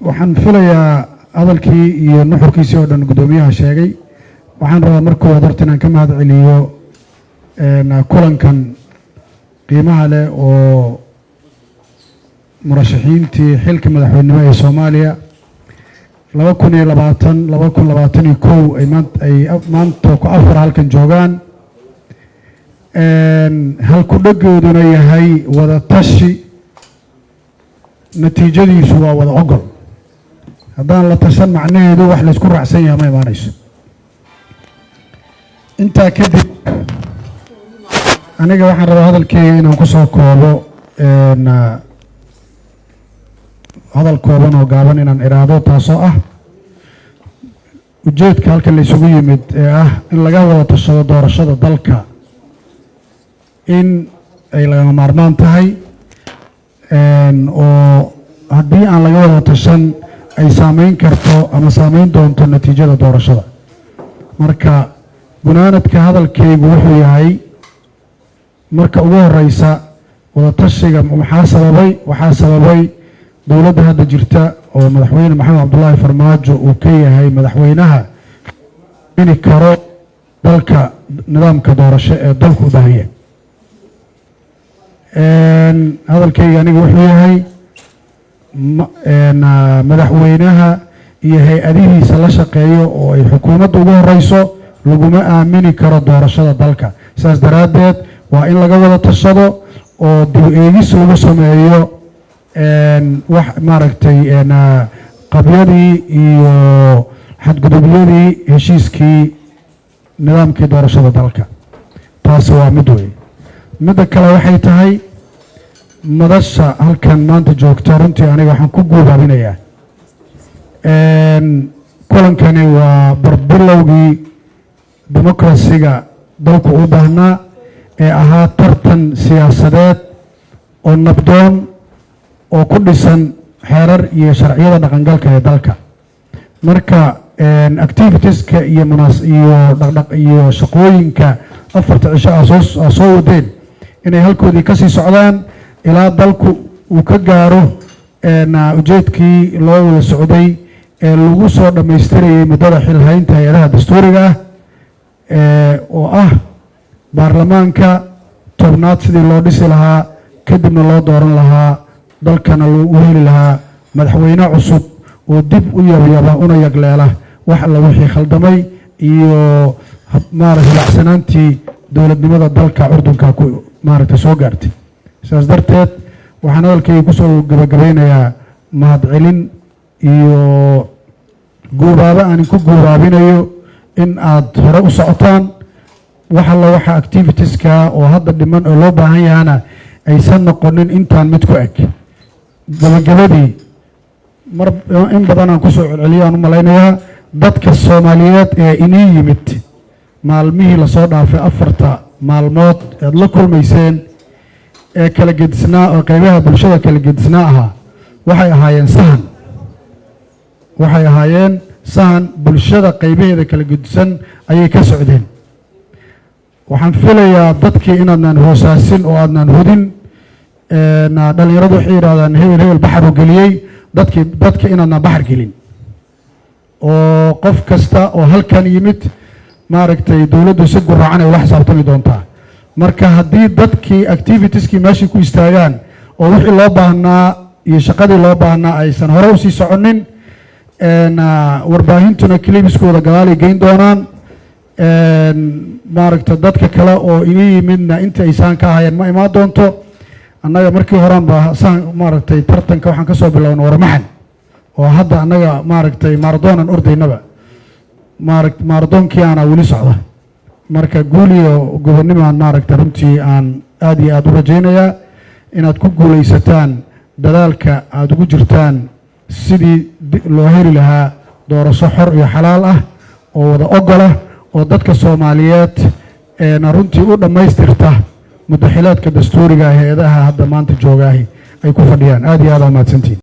waxaan filayaa hadalkii iyo nuxurkiisii oo dhan guddoomiyaha sheegay. waxaan rabaa marka hore horta inaan ka mahad celiyo kulankan qiimaha leh oo murashaxiintii xilka madaxweynenimo ee Soomaaliya 2020-2021 ay maanta ku afar halkan joogaan. halku dhagooduna yahay wada tashi, natiijadiisu waa wada ogol. haddaan la tashan macnaheedu wax la isku raacsan yahay ma imaanayso. intaa kadib aniga waxaan rabaa hadalkeyga inaan ku soo koobo hadal kooban oo gaaban inaan iraado, taasoo ah ujeedka halkan la isugu yimid ee ah in laga wada tashado doorashada dalka, in ay lagama maarmaan tahay oo haddii aan laga wada tashan ay saameyn karto ama saameyn doonto natiijada doorashada. marka gunaanadka hadalkeygu wuxuu yahay, marka ugu horeysa wada tashiga waxaa sababay dowladda hadda jirta oo madaxweyne maxamed cabdullaahi farmaajo uu ka yahay madaxweynaha ini karo dalka nidaamka doorasho ee dalku u baahan yahay. hadalkeyga aniga wuxuu yahay madaxweynaha iyo hay-adihiisa la shaqeeyo oo ay xukuumadda ugu horeyso laguma aamini karo doorashada dalka. saas daraaddeed waa in laga wada tashado oo dib eegis lagu sameeyo wax maaragtay qabyadii iyo xadgudubyadii heshiiskii nidaamkii doorashada dalka. taasi waa mid wey. midda kale waxay tahay madasha halkan maanta joogto, runtii aniga waxaan ku guubaabinayaa kulankani waa barbilowgii demokrasiga dalku u baahnaa ee ahaa tartan siyaasadeed oo nabdoon oo ku dhisan xeerar iyo sharciyada dhaqangalka ee dalka. marka activitieska iyo shaqooyinka afarta cisho aa soo wadeen inay halkoodii kasii socdaan ilaa dalku uu ka gaaro ujeedkii loo wada socday ee lagu soo dhammaystirayay muddada xilhaynta hay-adaha dastuuriga ah oo ah baarlamaanka tobnaad sidii loo dhisi lahaa, kadibna loo dooran lahaa, dalkana loogu heli lahaa madaxweyne cusub oo dib u yabyaba una yagleela wax alla wixii khaldamay iyo maaragtay lacsanaantii dowladnimada dalka curdunka ku maaragtay soo gaartay. sidaas darteed waxaan hadalkayga kusoo gabagabeynayaa mahadcelin iyo guubaabo aanin ku guubaabinayo in aad hore u socotaan. wax alla waxa activitieska oo hadda dhiman oo loo baahan yahana aysan noqonin intaan mid ku eg. gabagabadii in badan aan kusoo celceliyo aan u malaynayaa dadka Soomaaliyeed ee inii yimid maalmihii lasoo dhaafay 4 maalmood eed la kulmayseen ee kala gedisnaa oo qaybaha bulshada kala gedisnaa ahaa waxay ahaayeen sahan bulshada qaybaheeda kala gedisan ayay ka socdeen. waxaan filayaa dadkii inaadnaan hoosaasin oo aadnaan hudin. dhalinyaradu waxay yidhahdaan hebel baxar u geliyey, dadka inaadnaan baxar gelin oo qof kasta oo halkan yimid maaragtay dowladdu si guraacan ay ula xisaabtami doontaa. marka haddii dadkii activitieskii meeshii ku istaagaan oo wixii loo baahnaa iyo shaqadii loo baahnaa aysan hore usii soconin, warbaahintuna kilibiskooda gadaalay geyn doonaan. maaragta dadka kale oo inii yimidna inta aysaan ka ahayeen ma imaan doonto. annaga markii horean ba saan maaragtay tartanka waxaan ka soo bilowna warmaxan oo hadda annaga maaragtay maradoonan ordaynaba maradoonkii aana weli socda. marka guuliyo gobonnimaan maaragta runtii aan aad iyo aad u rajaynayaa inaad ku guulaysataan dadaalka aad ugu jirtaan sidii loo heli lahaa doorasho xor iyo xalaal ah oo wada ogola oo dadka Soomaaliyeed runtii u dhammaystirta muddaxilaadka dastuuriga hay-adaha hadda maanta joogaahi ay ku fadhiyaan. aad iyo aad u mahadsantihiin.